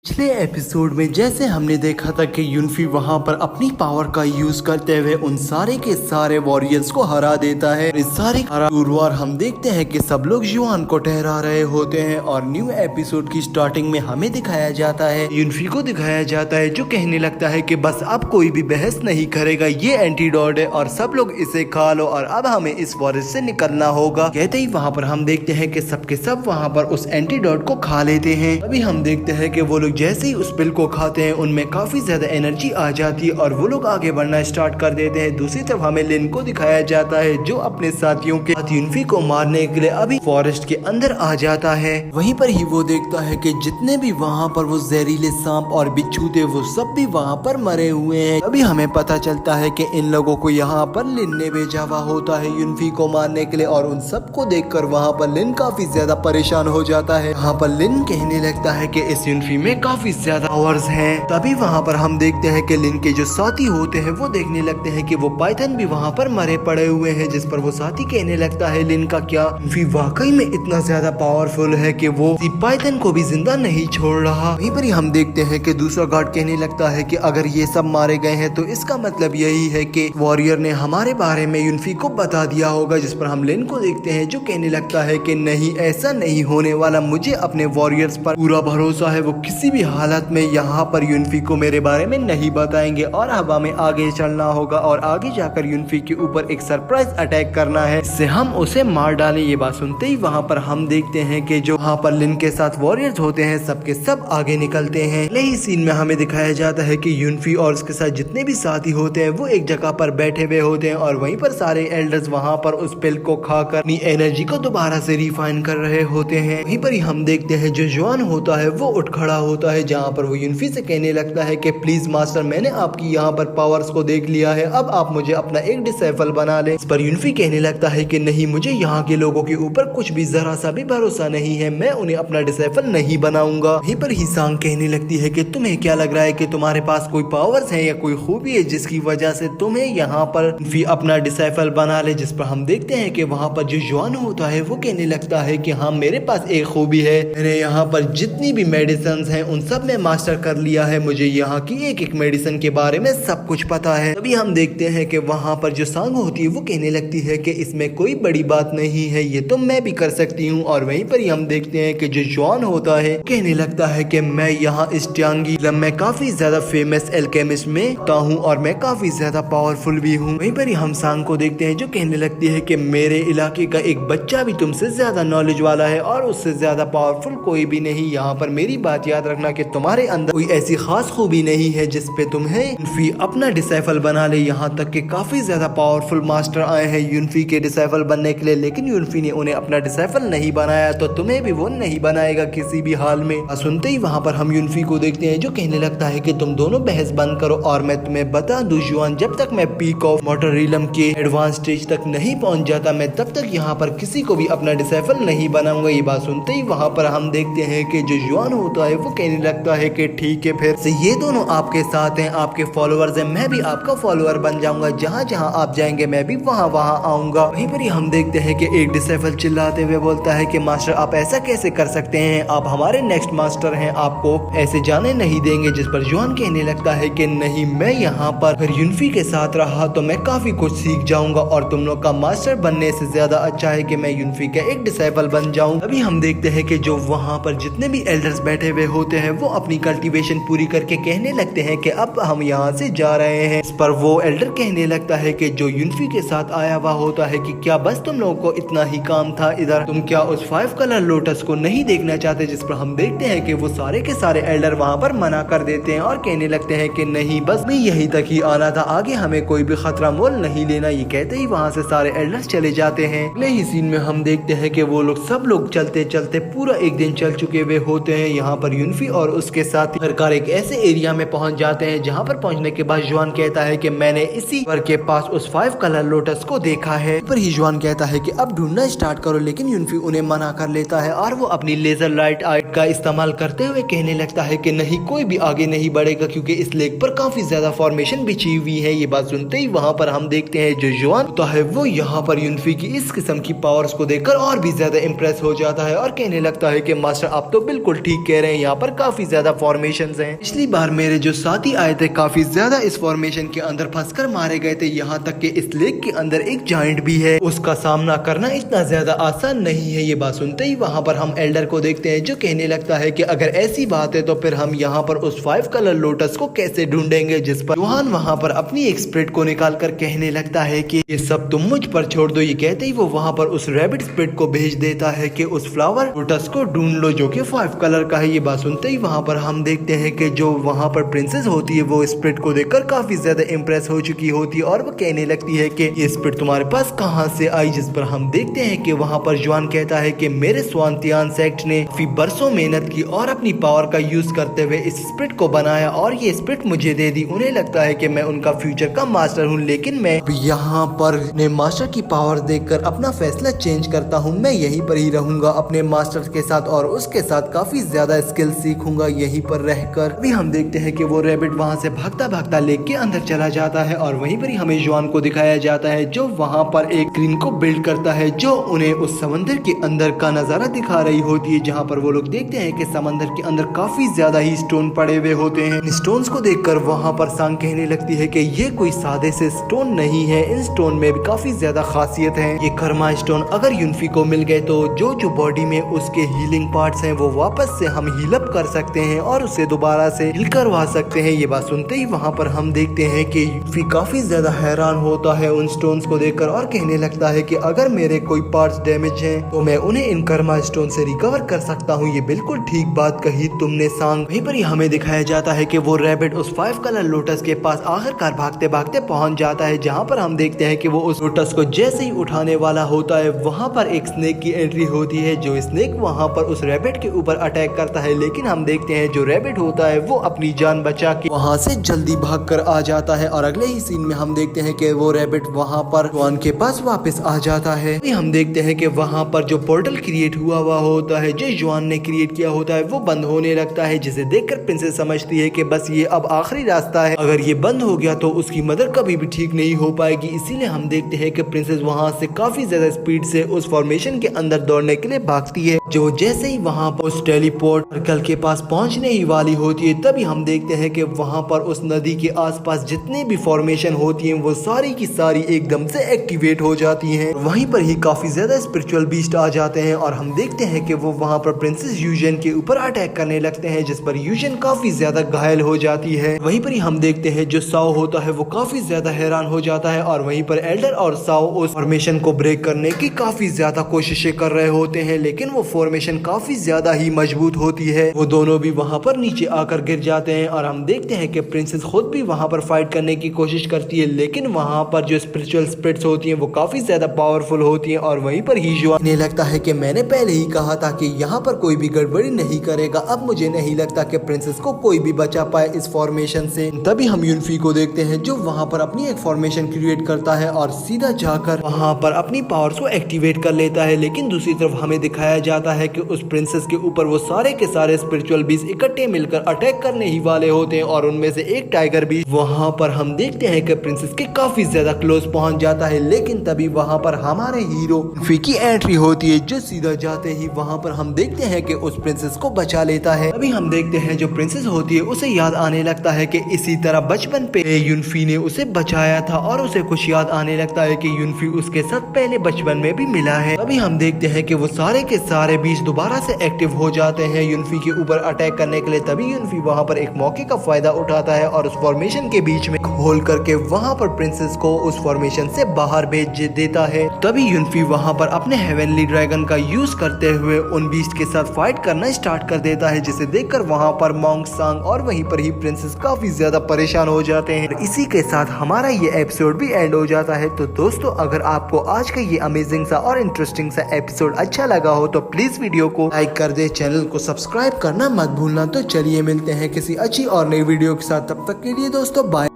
पिछले एपिसोड में जैसे हमने देखा था कि युनफी वहां पर अपनी पावर का यूज करते हुए उन सारे के सारे वॉरियर्स को हरा देता है। इस सारे गुरुवार हम देखते हैं कि सब लोग जुआन को ठहरा रहे होते हैं और न्यू एपिसोड की स्टार्टिंग में हमें दिखाया जाता है, युनफी को दिखाया जाता है जो कहने लगता है कि बस अब कोई भी बहस नहीं करेगा, ये एंटीडोट है और सब लोग इसे खा लो और अब हमें इस फॉरेस्ट से निकलना होगा। कहते ही वहाँ पर हम देखते हैं कि सबके सब वहाँ पर उस एंटीडोट को खा लेते हैं। अभी हम देखते हैं कि वो लोग जैसे ही उस पिल को खाते हैं उनमें काफी ज्यादा एनर्जी आ जाती है और वो लोग आगे बढ़ना स्टार्ट कर देते हैं। दूसरी तरफ हमें लिन को दिखाया जाता है जो अपने साथियों के साथ युनफी को मारने के लिए अभी फॉरेस्ट के अंदर आ जाता है। वहीं पर ही वो देखता है कि जितने भी वहाँ पर वो जहरीले सांप और बिच्छू थे वो सब भी वहाँ पर मरे हुए हैं। अभी हमें पता चलता है कि इन लोगों को यहाँ पर लिन ने भेजा हुआ होता है युनफी को मारने के लिए और उन सबको देखकर वहाँ पर लिन काफी ज्यादा परेशान हो जाता है। यहाँ पर लिन कहने लगता है कि इस युनफी में काफी ज्यादा पावर्स हैं। तभी वहाँ पर हम देखते हैं कि लिन के जो साथी होते हैं वो देखने लगते हैं कि वो पाइथन भी वहाँ पर मरे पड़े हुए हैं, जिस पर वो साथी कहने लगता है लिन का क्या युनफी वाकई में इतना ज्यादा पावरफुल है कि वो पाइथन को भी जिंदा नहीं छोड़ रहा। वहीं पर ही हम देखते हैं कि दूसरा गार्ड कहने लगता है कि अगर ये सब मारे गए हैं तो इसका मतलब यही है कि वॉरियर ने हमारे बारे में युनफी को बता दिया होगा, जिस पर हम लिन को देखते हैं जो कहने लगता है कि नहीं, ऐसा नहीं होने वाला, मुझे अपने वॉरियर्स पर पूरा भरोसा है, वो किसी भी हालत में यहाँ पर युनफी को मेरे बारे में नहीं बताएंगे और अब हमें आगे चलना होगा और आगे जाकर युनफी के ऊपर एक सरप्राइज अटैक करना है, इससे हम उसे मार डालें। ये बात सुनते ही वहाँ पर हम देखते हैं कि जो वहाँ पर लिन के साथ वॉरियर्स होते हैं सबके सब आगे निकलते हैं। यही सीन में हमें दिखाया जाता है कि युनफी और उसके साथ जितने भी साथी होते हैं वो एक जगह पर बैठे हुए होते हैं और वहीं पर सारे एल्डर्स वहाँ पर उस पिल को खाकर अपनी एनर्जी को दोबारा से रिफाइन कर रहे होते हैं। वहीं पर ही हम देखते हैं जो जुआन होता है वो उठ खड़ा होता है, जहाँ पर वो युनफी से कहने लगता है कि प्लीज मास्टर, मैंने आपकी यहाँ पर पावर्स को देख लिया है, अब आप मुझे अपना एक डिसेबल बना ले। इस पर युनफी कहने लगता है कि नहीं, मुझे यहाँ के लोगों के ऊपर कुछ भी जरा सा भी भरोसा नहीं है, मैं उन्हें अपना डिसेबल नहीं बनाऊंगा। वहीं पर ही सांग कहने लगती है कि तुम्हें क्या लग रहा है कि तुम्हारे पास कोई पावर्स है या कोई खूबी है जिसकी वजह से तुम्हें यहाँ पर युनफी अपना डिसेबल बना ले। जिस पर हम देखते हैं कि वहाँ पर जो जुआन होता है वो कहने लगता है कि हाँ, मेरे पास एक खूबी है, मैंने यहाँ पर जितनी भी मेडिसिन हैं उन सब में मास्टर कर लिया है, मुझे यहाँ की एक एक मेडिसिन के बारे में सब कुछ पता है। तभी हम देखते हैं कि वहाँ पर जो सांग होती है वो कहने लगती है कि इसमें कोई बड़ी बात नहीं है, ये तो मैं भी कर सकती हूँ। और वहीं पर ही हम देखते हैं कि जो जुआन होता है कहने लगता है कि मैं यहाँ इस ट्यांगी में काफी ज्यादा फेमस एल्केमिस्ट में होता हूँ और मैं काफी ज्यादा पावरफुल भी हूँ। वहीं पर ही हम सांग को देखते हैं जो कहने लगती है कि मेरे इलाके का एक बच्चा भी तुमसे ज्यादा नॉलेज वाला है और उससे ज्यादा पावरफुल कोई भी नहीं। यहाँ पर मेरी बात याद रखना कि तुम्हारे अंदर कोई ऐसी खास खूबी नहीं है जिस पे तुम्हें युनफी अपना डिसेबल बना ले। यहाँ तक कि काफी ज्यादा पावरफुल मास्टर आए हैं युनफी के डिसेबल बनने के लिए, लेकिन युनफी ने उन्हें अपना डिसेबल नहीं बनाया, तो तुम्हें भी वो नहीं बनाएगा किसी भी हाल में। सुनते ही वहाँ पर हम युनफी को देखते हैं जो कहने लगता है कि तुम दोनों बहस बंद करो और मैं तुम्हें बता दूं जुआन, जब तक मैं पीक ऑफ मोटर रिलम के एडवांस स्टेज तक नहीं पहुंच जाता मैं तब तक यहाँ पर किसी को भी अपना डिसेबल नहीं बनाऊंगा। ये बात सुनते ही वहाँ पर हम देखते हैं कि जो जुआन होता है वो कहने लगता है कि ठीक है, फिर से ये दोनों आपके साथ हैं, आपके फॉलोअर्स हैं, मैं भी आपका फॉलोअर बन जाऊंगा, जहाँ जहाँ आप जाएंगे मैं भी वहाँ वहाँ आऊंगा। वहीं पर ही हम देखते हैं कि एक डिसेबल चिल्लाते हुए बोलता है कि मास्टर आप ऐसा कैसे कर सकते हैं, आप हमारे नेक्स्ट मास्टर हैं, आपको ऐसे जाने नहीं देंगे। जिस पर जुआन कहने लगता है कि नहीं, मैं यहाँ पर अगर युनफी के साथ रहा तो मैं काफी कुछ सीख जाऊंगा और तुम लोग का मास्टर बनने से ज्यादा अच्छा है कि मैं युनफी का एक डिसेबल बन जाऊं। अभी हम देखते हैं कि जो वहाँ पर जितने भी एल्डर्स बैठे हुए होते हैं वो अपनी कल्टीवेशन पूरी करके कहने लगते हैं कि अब हम यहाँ से जा रहे हैं। इस पर वो एल्डर कहने लगता है कि जो युनफी के साथ आया हुआ होता है कि क्या बस तुम लोगों को इतना ही काम था इधर, तुम क्या उस 5 कलर लोटस को नहीं देखना चाहते। जिस पर हम देखते हैं कि वो सारे के सारे एल्डर वहाँ पर मना कर देते हैं और कहने लगते हैं कि नहीं, बस मैं यहीं तक ही आना था, आगे हमें कोई भी खतरा मोल नहीं लेना। ये कहते ही वहाँ से सारे एल्डर्स चले जाते हैं। यही सीन में हम देखते हैं कि वो लोग सब लोग चलते चलते पूरा एक दिन चल चुके हुए होते हैं। यहाँ पर युनफी और उसके साथ सरकार एक ऐसे एरिया में पहुंच जाते हैं जहाँ पर पहुंचने के बाद जुआन कहता है कि मैंने इसी घर के पास उस 5 कलर लोटस को देखा है। पर ही जुआन कहता है कि अब ढूंढना स्टार्ट करो, लेकिन युनफी उन्हें मना कर लेता है और वो अपनी लेजर लाइट आइट का इस्तेमाल करते हुए कहने लगता है कि नहीं, कोई भी आगे नहीं बढ़ेगा क्योंकि इस लेक पर काफी ज्यादा फॉर्मेशन बिछी हुई है। ये बात सुनते ही वहाँ पर हम देखते हैं जो जुआन होता है वो यहाँ पर युनफी की इस किस्म की पावर्स को देखकर और भी ज्यादा इम्प्रेस हो जाता है और कहने लगता है कि मास्टर आप तो बिल्कुल ठीक कह रहे हैं, यहाँ पर काफी ज्यादा फॉर्मेशन हैं। पिछली बार मेरे जो साथी आए थे काफी ज्यादा इस फॉर्मेशन के अंदर फंसकर मारे गए थे, यहाँ तक कि इस लेक के अंदर एक जायंट भी है, उसका सामना करना इतना ज्यादा आसान नहीं है। ये बात सुनते ही वहाँ पर हम एल्डर को देखते हैं जो कहने लगता है कि अगर ऐसी बात है तो फिर हम यहाँ पर उस 5 कलर लोटस को कैसे ढूंढेंगे, जिस पर जोहान वहाँ पर अपनी एक स्पिरिट को निकाल कर कहने लगता है कि ये सब तुम मुझ पर छोड़ दो। ये कहते ही वो वहाँ पर उस रैबिट स्पिरिट को भेज देता है कि उस फ्लावर लोटस को ढूंढ लो जो कि 5 कलर का है। ये बात सुनते ही वहाँ पर हम देखते हैं कि जो वहाँ पर प्रिंसेस होती है वो स्पिरिट को देखकर काफी ज्यादा इम्प्रेस हो चुकी होती है और वो कहने लगती है कि ये स्पिरिट तुम्हारे पास कहाँ से आई, जिस पर हम देखते हैं कि वहाँ पर जोहान कहता है कि मेरे स्वांतियान सेक्ट ने काफी बरसों मेहनत की और अपनी पावर का यूज करते हुए इस स्पिरिट को बनाया और ये स्पिरिट मुझे दे दी। उन्हें लगता है कि मैं उनका फ्यूचर का मास्टर हूँ, लेकिन मैं यहाँ पर अपने मास्टर की पावर देखकर अपना फैसला चेंज करता हूँ। मैं यहीं पर ही रहूंगा अपने मास्टर के साथ और उसके साथ काफी ज्यादा स्किल सीखूंगा यहीं पर रहकर। अभी हम देखते हैं कि वो रैबिट वहाँ से भागता भागता लेक के अंदर चला जाता है और वहीं पर ही हमें जोहान को दिखाया जाता है जो वहाँ पर एक स्क्रीन को बिल्ड करता है जो उन्हें उस समंदर के अंदर का नजारा दिखा रही होती है, जहाँ पर वो लोग देखते हैं कि समंदर के अंदर काफी ज्यादा ही स्टोन पड़े हुए होते हैं। इन स्टोन्स को देखकर वहाँ पर सांग कहने लगती है कि ये कोई सादे से स्टोन नहीं है, इन स्टोन में भी काफी ज्यादा खासियत है। ये कर्मा स्टोन अगर यूनफी को मिल गए तो जो बॉडी में उसके हीलिंग पार्ट्स हैं वो वापस से हम हील अप कर सकते हैं और उसे दोबारा से हील करवा सकते हैं। ये बात सुनते ही वहाँ पर हम देखते हैं कि यूनफी काफी ज्यादा हैरान होता है उन स्टोन्स को देखकर और कहने लगता है कि अगर मेरे कोई पार्ट्स डैमेज हैं तो मैं उन्हें इन कर्मा स्टोन से रिकवर कर सकता हूँ। ये बिल्कुल ठीक बात कही तुमने सांग। वहीं पर ही हमें दिखाया जाता है कि वो रैबिट उस 5 कलर लोटस के पास आखिरकार भागते भागते पहुंच जाता है, जहां पर हम देखते हैं कि वो उस लोटस को जैसे ही उठाने वाला होता है वहां पर एक स्नेक की एंट्री होती है। जो स्नेक वहां पर उस रैबिट के ऊपर अटैक करता है, लेकिन हम देखते हैं जो रैबिट होता है वो अपनी जान बचा के वहां से जल्दी भाग कर आ जाता है और अगले ही सीन में हम देखते हैं कि वो रैबिट वहां पर जोहान के पास वापस आ जाता है। हम देखते हैं कि वहां पर जो पोर्टल क्रिएट हुआ होता है जो जोहान ने क्रिएट किया होता है वो बंद होने लगता है, जिसे देखकर प्रिंसेस समझती है कि बस ये अब आखिरी रास्ता है, अगर ये बंद हो गया तो उसकी मदर कभी भी ठीक नहीं हो पाएगी। इसीलिए हम देखते हैं कि प्रिंसेस वहां से काफी ज्यादा स्पीड से उस फॉर्मेशन के अंदर दौड़ने के लिए भागती है। जो जैसे ही वहां पर उस टेलीपोर्ट सर्कल के पास पहुंचने ही वाली होती है तभी हम देखते हैं कि वहां पर उस नदी के आसपास जितने भी फॉर्मेशन होती हैं वो सारी की सारी एकदम से एक्टिवेट हो जाती हैं। वहीं पर ही काफी ज्यादा स्पिरिचुअल बीस्ट आ जाते हैं और हम देखते हैं कि वो वहां पर प्रिंसेस यूजन के ऊपर अटैक करने लगते हैं, जिस पर यूजन काफी ज्यादा घायल हो जाती है। वहीं पर ही हम देखते हैं जो साओ होता है वो काफी ज्यादा हैरान हो जाता है और वहीं पर एल्डर और साओ उस फॉर्मेशन को ब्रेक करने की काफी ज्यादा कोशिशें कर रहे होते हैं, लेकिन वो फॉर्मेशन काफी ज्यादा ही मजबूत होती है। वो दोनों भी वहां पर नीचे आकर गिर जाते हैं और हम देखते हैं कि प्रिंसेस खुद भी वहां पर फाइट करने की कोशिश करती है, लेकिन वहां पर जो स्पिरिचुअल स्पिरिट्स होती हैं वो काफी ज्यादा पावरफुल होती हैं और वहीं पर ही जोहान ने लगता है कि मैंने पहले ही कहा था कि यहाँ पर कोई भी गड़बड़ी नहीं करेगा। अब मुझे नहीं लगता कि प्रिंसेस को कोई भी बचा पाए इस फॉर्मेशन से। तभी हम यूनफी को देखते हैं जो वहाँ पर अपनी एक फॉर्मेशन क्रिएट करता है और सीधा जाकर वहाँ पर अपनी पावर्स को एक्टिवेट कर लेता है, लेकिन दूसरी तरफ हमें दिखाया जाता है कि उस प्रिंसेस के ऊपर वो सारे के सारे स्पिरिचुअल बीस्ट इकट्ठे मिलकर अटैक करने ही वाले होते हैं और उनमें से एक टाइगर बीस्ट वहाँ पर हम देखते हैं कि प्रिंसेस के काफी ज्यादा क्लोज पहुंच जाता है, लेकिन तभी वहाँ पर हमारे हीरो यूनफी की एंट्री होती है जो सीधा जाते ही वहाँ पर हम देखते हैं कि उस प्रिंसेस को बचा लेता है। अभी हम देखते हैं जो प्रिंसेस होती है उसे याद आने लगता है कि इसी तरह बचपन पे यूनफी ने उसे बचाया था और उसे कुछ याद आने लगता है कि यूनफी उसके साथ पहले बचपन में भी मिला है। अभी हम देखते हैं कि वो सारे के सारे बीच दोबारा से एक्टिव हो जाते हैं यूनफी के ऊपर अटैक करने के लिए। तभी यूनफी वहाँ पर एक मौके का फायदा उठाता है और उस फॉर्मेशन के बीच में होल करके वहाँ पर प्रिंसेस को उस फॉर्मेशन से बाहर भेज देता है। तभी यूनफी वहाँ पर अपने हेवनली ड्रैगन का यूज करते हुए उन बीस्ट के साथ फाइट करना स्टार्ट कर देता है, जिसे देखकर वहाँ पर मॉन्क सांग और वहीं पर ही प्रिंसेस काफी ज्यादा परेशान हो जाते हैं। इसी के साथ हमारा ये एपिसोड भी एंड हो जाता है। तो दोस्तों अगर आपको आज का ये अमेजिंग सा और इंटरेस्टिंग सा एपिसोड अच्छा लगा हो तो प्लीज वीडियो को लाइक कर दे, चैनल को सब्सक्राइब करना मत भूलना। तो चलिए मिलते हैं किसी अच्छी और नई वीडियो के साथ, तब तक के लिए दोस्तों बाय।